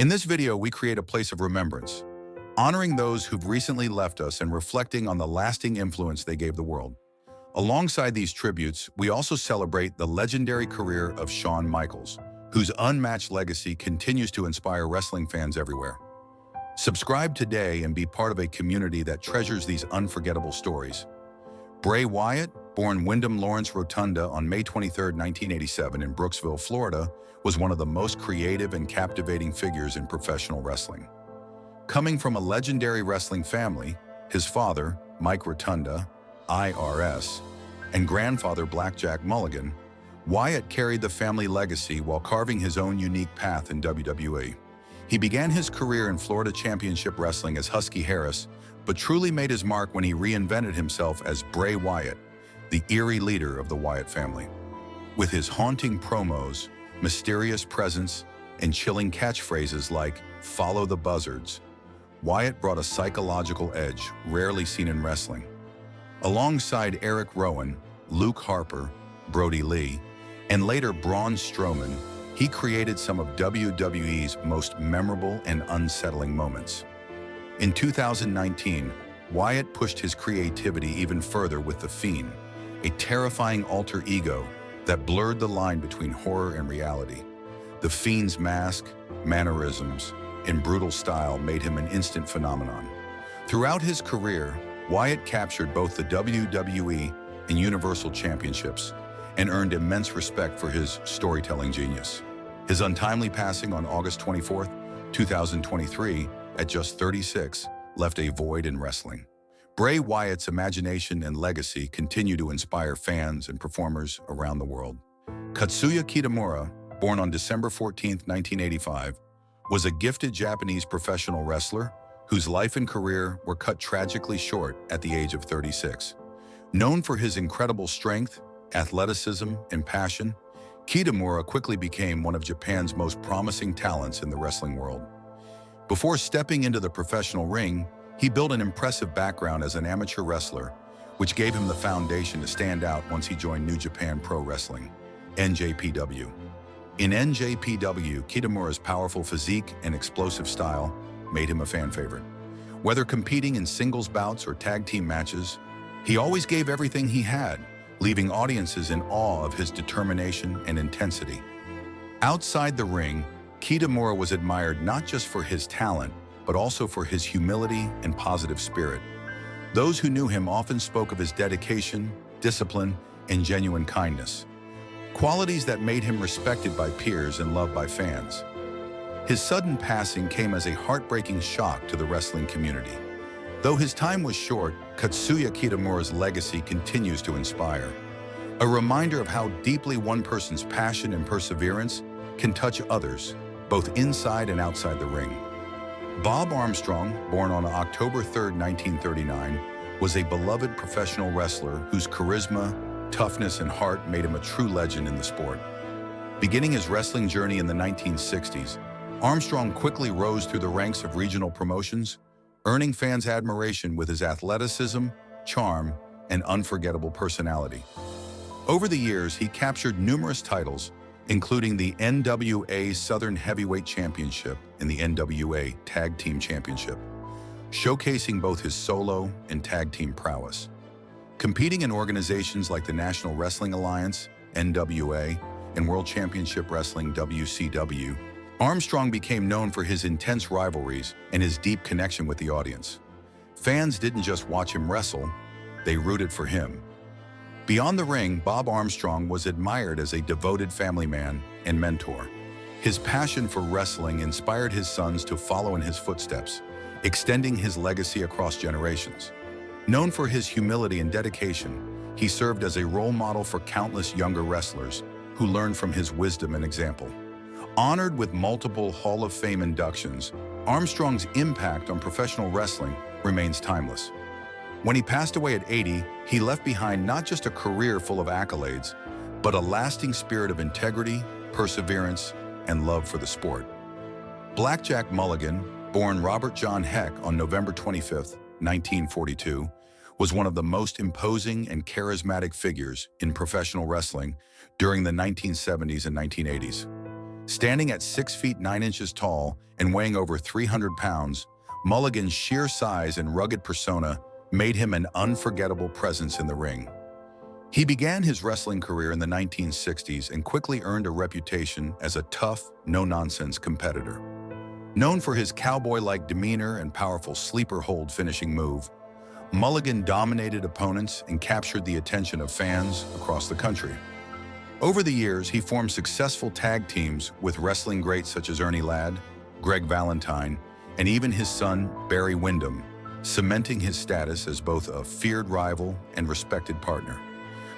In this video, we create a place of remembrance, honoring those who've recently left us and reflecting on the lasting influence they gave the world. Alongside these tributes, we also celebrate the legendary career of Shawn Michaels, whose unmatched legacy continues to inspire wrestling fans everywhere. Subscribe today and be part of a community that treasures these unforgettable stories. Bray Wyatt, born Wyndham Lawrence Rotunda on May 23, 1987 in Brooksville, Florida, was one of the most creative and captivating figures in professional wrestling. Coming from a legendary wrestling family, his father, Mike Rotunda, IRS, and grandfather Blackjack Mulligan, Wyatt carried the family legacy while carving his own unique path in WWE. He began his career in Florida Championship Wrestling as Husky Harris, but truly made his mark when he reinvented himself as Bray Wyatt, the eerie leader of the Wyatt family. With his haunting promos, mysterious presence, and chilling catchphrases like "Follow the Buzzards," Wyatt brought a psychological edge rarely seen in wrestling. Alongside Eric Rowan, Luke Harper, Brody Lee, and later Braun Strowman, he created some of WWE's most memorable and unsettling moments. In 2019, Wyatt pushed his creativity even further with The Fiend, a terrifying alter ego that blurred the line between horror and reality. The Fiend's mask, mannerisms, and brutal style made him an instant phenomenon. Throughout his career, Wyatt captured both the WWE and Universal Championships and earned immense respect for his storytelling genius. His untimely passing on August 24, 2023, at just 36, left a void in wrestling. Bray Wyatt's imagination and legacy continue to inspire fans and performers around the world. Katsuya Kitamura, born on December 14, 1985, was a gifted Japanese professional wrestler whose life and career were cut tragically short at the age of 36. Known for his incredible strength, athleticism, and passion, Kitamura quickly became one of Japan's most promising talents in the wrestling world. Before stepping into the professional ring, he built an impressive background as an amateur wrestler, which gave him the foundation to stand out once he joined New Japan Pro Wrestling, NJPW. In NJPW, Kitamura's powerful physique and explosive style made him a fan favorite. Whether competing in singles bouts or tag team matches, he always gave everything he had, leaving audiences in awe of his determination and intensity. Outside the ring, Kitamura was admired not just for his talent, but also for his humility and positive spirit. Those who knew him often spoke of his dedication, discipline, and genuine kindness, qualities that made him respected by peers and loved by fans. His sudden passing came as a heartbreaking shock to the wrestling community. Though his time was short, Katsuya Kitamura's legacy continues to inspire, a reminder of how deeply one person's passion and perseverance can touch others, both inside and outside the ring. Bob Armstrong, born on October 3, 1939, was a beloved professional wrestler whose charisma, toughness, and heart made him a true legend in the sport. Beginning his wrestling journey in the 1960s, Armstrong quickly rose through the ranks of regional promotions, earning fans' admiration with his athleticism, charm, and unforgettable personality. Over the years, he captured numerous titles, including the NWA Southern Heavyweight Championship and the NWA Tag Team Championship, showcasing both his solo and tag team prowess. Competing in organizations like the National Wrestling Alliance, NWA, and World Championship Wrestling, WCW, Armstrong became known for his intense rivalries and his deep connection with the audience. Fans didn't just watch him wrestle, they rooted for him. Beyond the ring, Bob Armstrong was admired as a devoted family man and mentor. His passion for wrestling inspired his sons to follow in his footsteps, extending his legacy across generations. Known for his humility and dedication, he served as a role model for countless younger wrestlers who learned from his wisdom and example. Honored with multiple Hall of Fame inductions, Armstrong's impact on professional wrestling remains timeless. When he passed away at 80, he left behind not just a career full of accolades, but a lasting spirit of integrity, perseverance, and love for the sport. Blackjack Mulligan, born Robert John Heck on November 25, 1942, was one of the most imposing and charismatic figures in professional wrestling during the 1970s and 1980s. Standing at 6 feet 9 inches tall and weighing over 300 pounds, Mulligan's sheer size and rugged persona made him an unforgettable presence in the ring. He began his wrestling career in the 1960s and quickly earned a reputation as a tough, no-nonsense competitor. Known for his cowboy-like demeanor and powerful sleeper hold finishing move, Mulligan dominated opponents and captured the attention of fans across the country. Over the years, he formed successful tag teams with wrestling greats such as Ernie Ladd, Greg Valentine, and even his son, Barry Windham, cementing his status as both a feared rival and respected partner.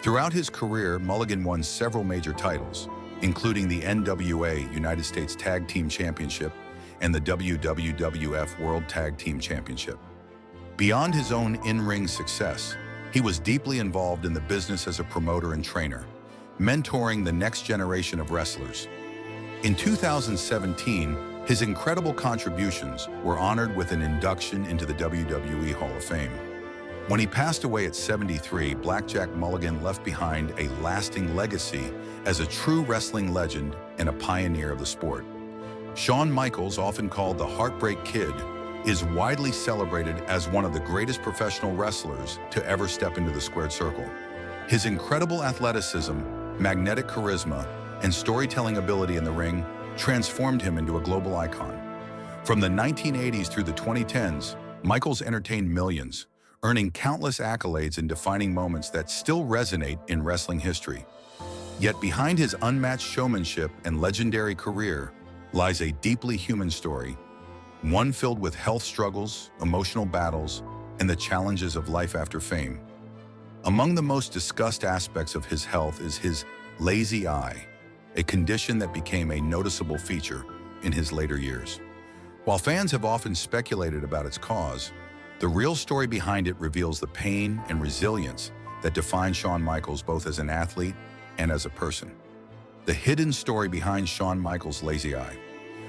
Throughout his career, Mulligan won several major titles, including the NWA United States Tag Team Championship and the WWF World Tag Team Championship. Beyond his own in-ring success, he was deeply involved in the business as a promoter and trainer, mentoring the next generation of wrestlers. In 2017, his incredible contributions were honored with an induction into the WWE Hall of Fame. When he passed away at 73, Blackjack Mulligan left behind a lasting legacy as a true wrestling legend and a pioneer of the sport. Shawn Michaels, often called the Heartbreak Kid, is widely celebrated as one of the greatest professional wrestlers to ever step into the squared circle. His incredible athleticism, magnetic charisma, and storytelling ability in the ring transformed him into a global icon. From the 1980s through the 2010s, Michaels entertained millions, earning countless accolades and defining moments that still resonate in wrestling history. Yet behind his unmatched showmanship and legendary career lies a deeply human story, one filled with health struggles, emotional battles, and the challenges of life after fame. Among the most discussed aspects of his health is his lazy eye, a condition that became a noticeable feature in his later years. While fans have often speculated about its cause, the real story behind it reveals the pain and resilience that define Shawn Michaels both as an athlete and as a person. The hidden story behind Shawn Michaels' lazy eye.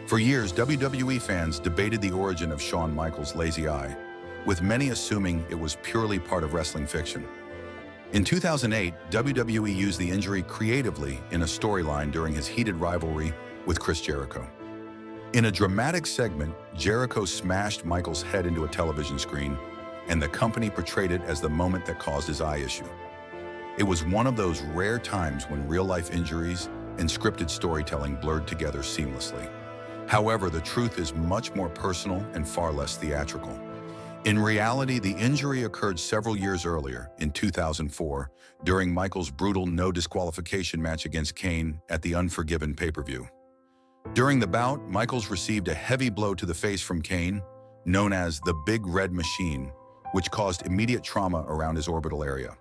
For years, WWE fans debated the origin of Shawn Michaels' lazy eye, with many assuming it was purely part of wrestling fiction. In 2008, WWE used the injury creatively in a storyline during his heated rivalry with Chris Jericho. In a dramatic segment, Jericho smashed Michaels' head into a television screen, and the company portrayed it as the moment that caused his eye issue. It was one of those rare times when real-life injuries and scripted storytelling blurred together seamlessly. However, the truth is much more personal and far less theatrical. In reality, the injury occurred several years earlier, in 2004, during Michaels' brutal no disqualification match against Kane at the Unforgiven pay-per-view. During the bout, Michaels received a heavy blow to the face from Kane, known as the Big Red Machine, which caused immediate trauma around his orbital area.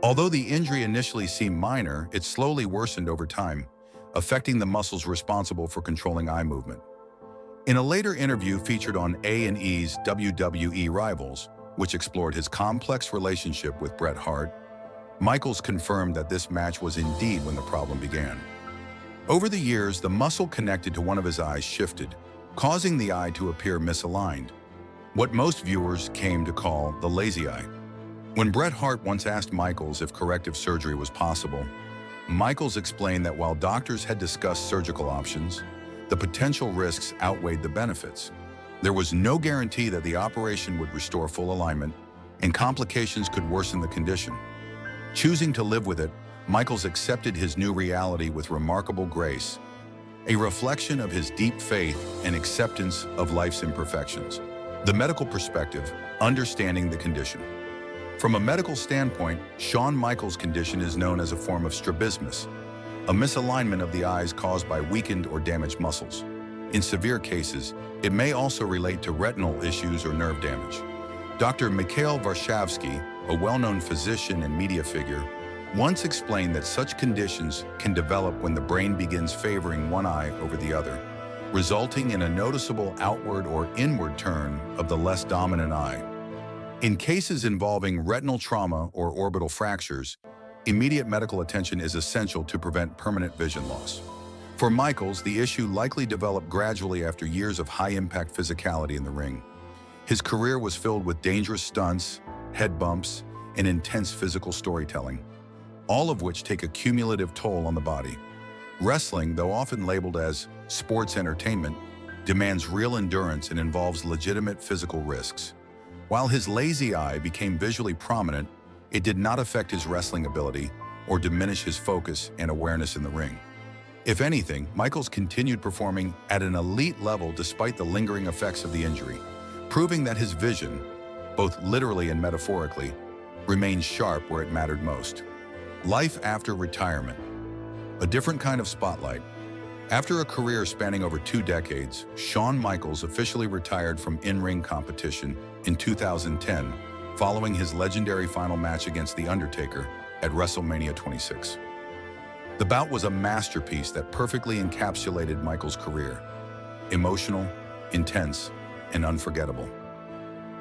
Although the injury initially seemed minor, it slowly worsened over time, affecting the muscles responsible for controlling eye movement. In a later interview featured on A&E's WWE Rivals, which explored his complex relationship with Bret Hart, Michaels confirmed that this match was indeed when the problem began. Over the years, the muscle connected to one of his eyes shifted, causing the eye to appear misaligned, what most viewers came to call the lazy eye. When Bret Hart once asked Michaels if corrective surgery was possible, Michaels explained that while doctors had discussed surgical options, the potential risks outweighed the benefits. There was no guarantee that the operation would restore full alignment, and complications could worsen the condition. Choosing to live with it, Michaels accepted his new reality with remarkable grace, a reflection of his deep faith and acceptance of life's imperfections. The medical perspective, understanding the condition. From a medical standpoint, Shawn Michaels' condition is known as a form of strabismus, a misalignment of the eyes caused by weakened or damaged muscles. In severe cases, it may also relate to retinal issues or nerve damage. Dr. Mikhail Varshavsky, a well-known physician and media figure, once explained that such conditions can develop when the brain begins favoring one eye over the other, resulting in a noticeable outward or inward turn of the less dominant eye. In cases involving retinal trauma or orbital fractures, immediate medical attention is essential to prevent permanent vision loss. For Michaels, the issue likely developed gradually after years of high-impact physicality in the ring. His career was filled with dangerous stunts, head bumps, and intense physical storytelling, all of which take a cumulative toll on the body. Wrestling, though often labeled as sports entertainment, demands real endurance and involves legitimate physical risks. While his lazy eye became visually prominent, it did not affect his wrestling ability or diminish his focus and awareness in the ring. If anything, Michaels continued performing at an elite level despite the lingering effects of the injury, proving that his vision, both literally and metaphorically, remained sharp where it mattered most. Life after retirement. A different kind of spotlight. After a career spanning over 2 decades, Shawn Michaels officially retired from in-ring competition in 2010, following his legendary final match against The Undertaker at WrestleMania 26. The bout was a masterpiece that perfectly encapsulated Michaels' career. Emotional, intense, and unforgettable.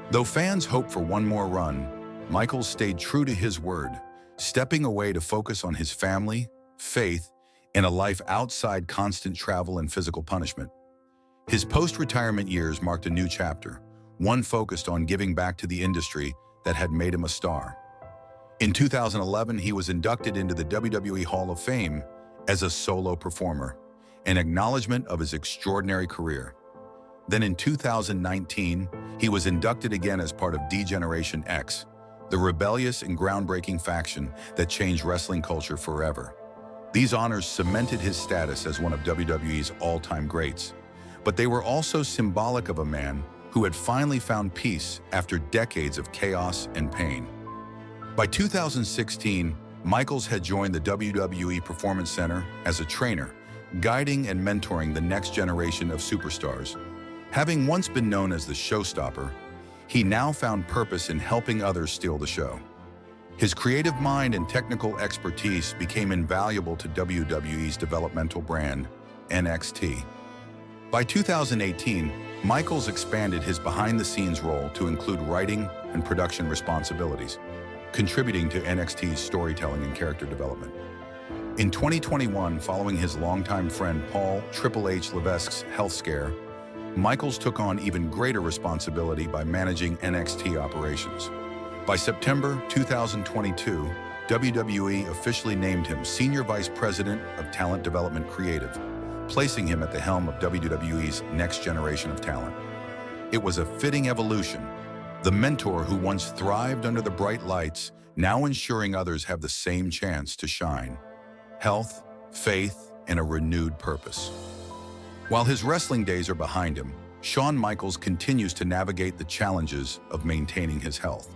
Though fans hoped for one more run, Michaels stayed true to his word, stepping away to focus on his family, faith, and a life outside constant travel and physical punishment. His post-retirement years marked a new chapter, one focused on giving back to the industry that had made him a star. In 2011, he was inducted into the WWE Hall of Fame as a solo performer, an acknowledgement of his extraordinary career. Then in 2019, he was inducted again as part of D-Generation X, the rebellious and groundbreaking faction that changed wrestling culture forever. These honors cemented his status as one of WWE's all-time greats, but they were also symbolic of a man who had finally found peace after decades of chaos and pain. By 2016, Michaels had joined the WWE Performance Center as a trainer, guiding and mentoring the next generation of superstars. Having once been known as the showstopper, he now found purpose in helping others steal the show. His creative mind and technical expertise became invaluable to WWE's developmental brand, NXT. By 2018, Michaels expanded his behind-the-scenes role to include writing and production responsibilities, contributing to NXT's storytelling and character development. In 2021, following his longtime friend Paul "Triple H" Levesque's health scare, Michaels took on even greater responsibility by managing NXT operations. By September 2022, WWE officially named him Senior Vice President of Talent Development Creative, placing him at the helm of WWE's next generation of talent. It was a fitting evolution, the mentor who once thrived under the bright lights, now ensuring others have the same chance to shine. Health, faith, and a renewed purpose. While his wrestling days are behind him, Shawn Michaels continues to navigate the challenges of maintaining his health.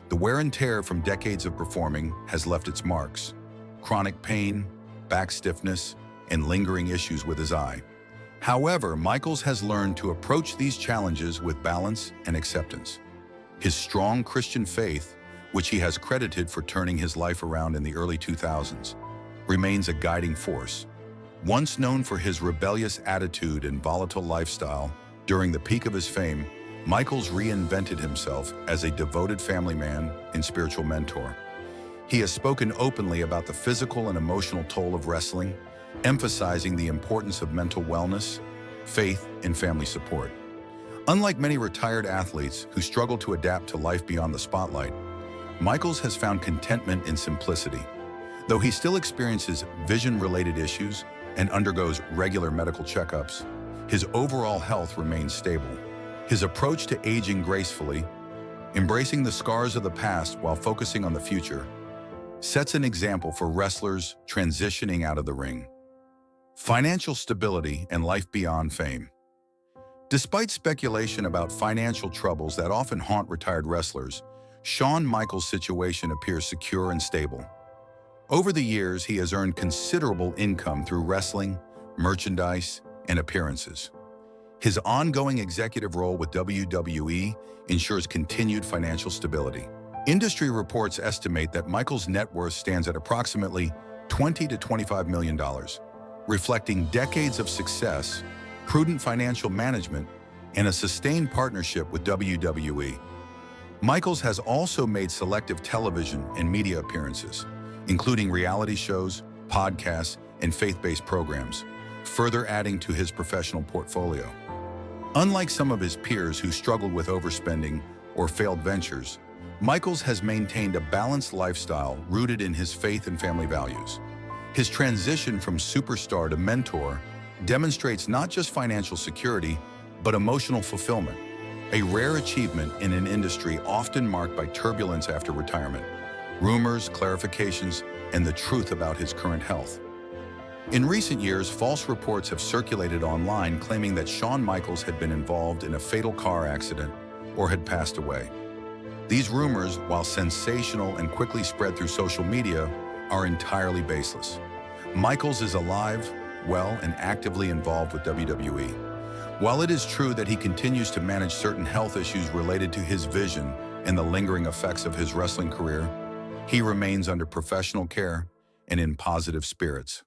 The wear and tear from decades of performing has left its marks: chronic pain, back stiffness, and lingering issues with his eye. However, Michaels has learned to approach these challenges with balance and acceptance. His strong Christian faith, which he has credited for turning his life around in the early 2000s, remains a guiding force. Once known for his rebellious attitude and volatile lifestyle, during the peak of his fame, Michaels reinvented himself as a devoted family man and spiritual mentor. He has spoken openly about the physical and emotional toll of wrestling, emphasizing the importance of mental wellness, faith, and family support. Unlike many retired athletes who struggle to adapt to life beyond the spotlight, Michaels has found contentment in simplicity. Though he still experiences vision-related issues and undergoes regular medical checkups, his overall health remains stable. His approach to aging gracefully, embracing the scars of the past while focusing on the future, sets an example for wrestlers transitioning out of the ring. Financial stability and life beyond fame. Despite speculation about financial troubles that often haunt retired wrestlers, Shawn Michaels' situation appears secure and stable. Over the years, he has earned considerable income through wrestling, merchandise, and appearances. His ongoing executive role with WWE ensures continued financial stability. Industry reports estimate that Michaels' net worth stands at approximately $20 to $25 million, reflecting decades of success, prudent financial management, and a sustained partnership with WWE. Michaels has also made selective television and media appearances, including reality shows, podcasts, and faith-based programs, further adding to his professional portfolio. Unlike some of his peers who struggled with overspending or failed ventures, Michaels has maintained a balanced lifestyle rooted in his faith and family values. His transition from superstar to mentor demonstrates not just financial security, but emotional fulfillment, a rare achievement in an industry often marked by turbulence after retirement, rumors, clarifications, and the truth about his current health. In recent years, false reports have circulated online claiming that Shawn Michaels had been involved in a fatal car accident or had passed away. These rumors, while sensational and quickly spread through social media, are entirely baseless. Michaels is alive, well, and actively involved with WWE. While it is true that he continues to manage certain health issues related to his vision and the lingering effects of his wrestling career, he remains under professional care and in positive spirits.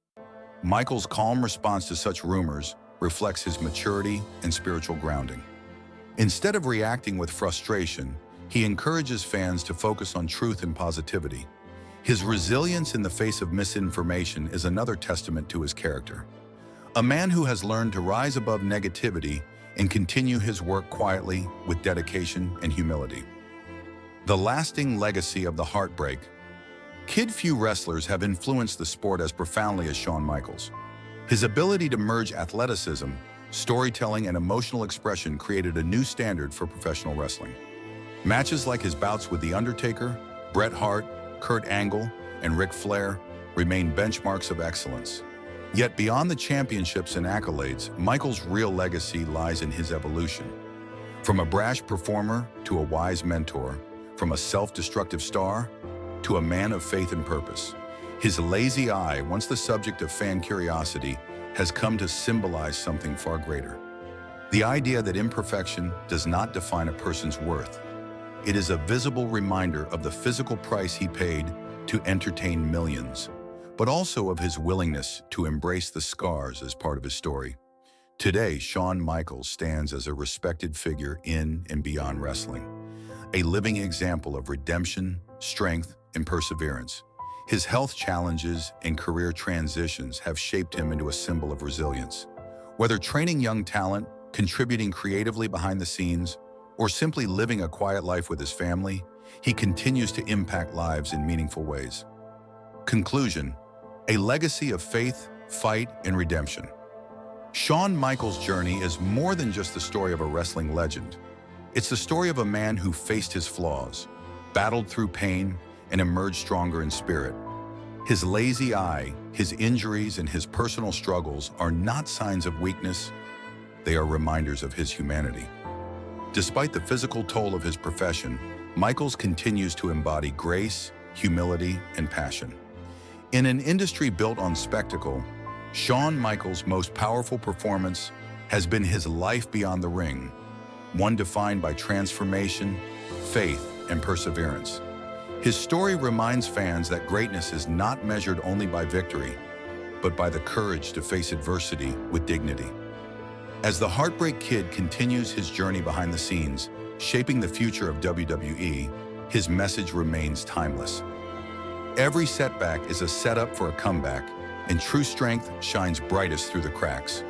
Michaels' calm response to such rumors reflects his maturity and spiritual grounding. Instead of reacting with frustration, he encourages fans to focus on truth and positivity. His resilience in the face of misinformation is another testament to his character. A man who has learned to rise above negativity and continue his work quietly with dedication and humility. The lasting legacy of the Heartbreak. Few wrestlers have influenced the sport as profoundly as Shawn Michaels. His ability to merge athleticism, storytelling, and emotional expression created a new standard for professional wrestling. Matches like his bouts with The Undertaker, Bret Hart, Kurt Angle, and Ric Flair remain benchmarks of excellence. Yet beyond the championships and accolades, Michaels' real legacy lies in his evolution. From a brash performer to a wise mentor, from a self-destructive star to a man of faith and purpose. His lazy eye, once the subject of fan curiosity, has come to symbolize something far greater. The idea that imperfection does not define a person's worth. It is a visible reminder of the physical price he paid to entertain millions, but also of his willingness to embrace the scars as part of his story. Today, Shawn Michaels stands as a respected figure in and beyond wrestling, a living example of redemption, strength, and perseverance. His health challenges and career transitions have shaped him into a symbol of resilience. Whether training young talent, contributing creatively behind the scenes, or simply living a quiet life with his family, he continues to impact lives in meaningful ways. Conclusion: a legacy of faith, fight, and redemption. Shawn Michaels' journey is more than just the story of a wrestling legend. It's the story of a man who faced his flaws, battled through pain, and emerged stronger in spirit. His lazy eye, his injuries, and his personal struggles are not signs of weakness. They are reminders of his humanity. Despite the physical toll of his profession, Michaels continues to embody grace, humility, and passion. In an industry built on spectacle, Shawn Michaels' most powerful performance has been his life beyond the ring, one defined by transformation, faith, and perseverance. His story reminds fans that greatness is not measured only by victory, but by the courage to face adversity with dignity. As the Heartbreak Kid continues his journey behind the scenes, shaping the future of WWE, his message remains timeless. Every setback is a setup for a comeback, and true strength shines brightest through the cracks.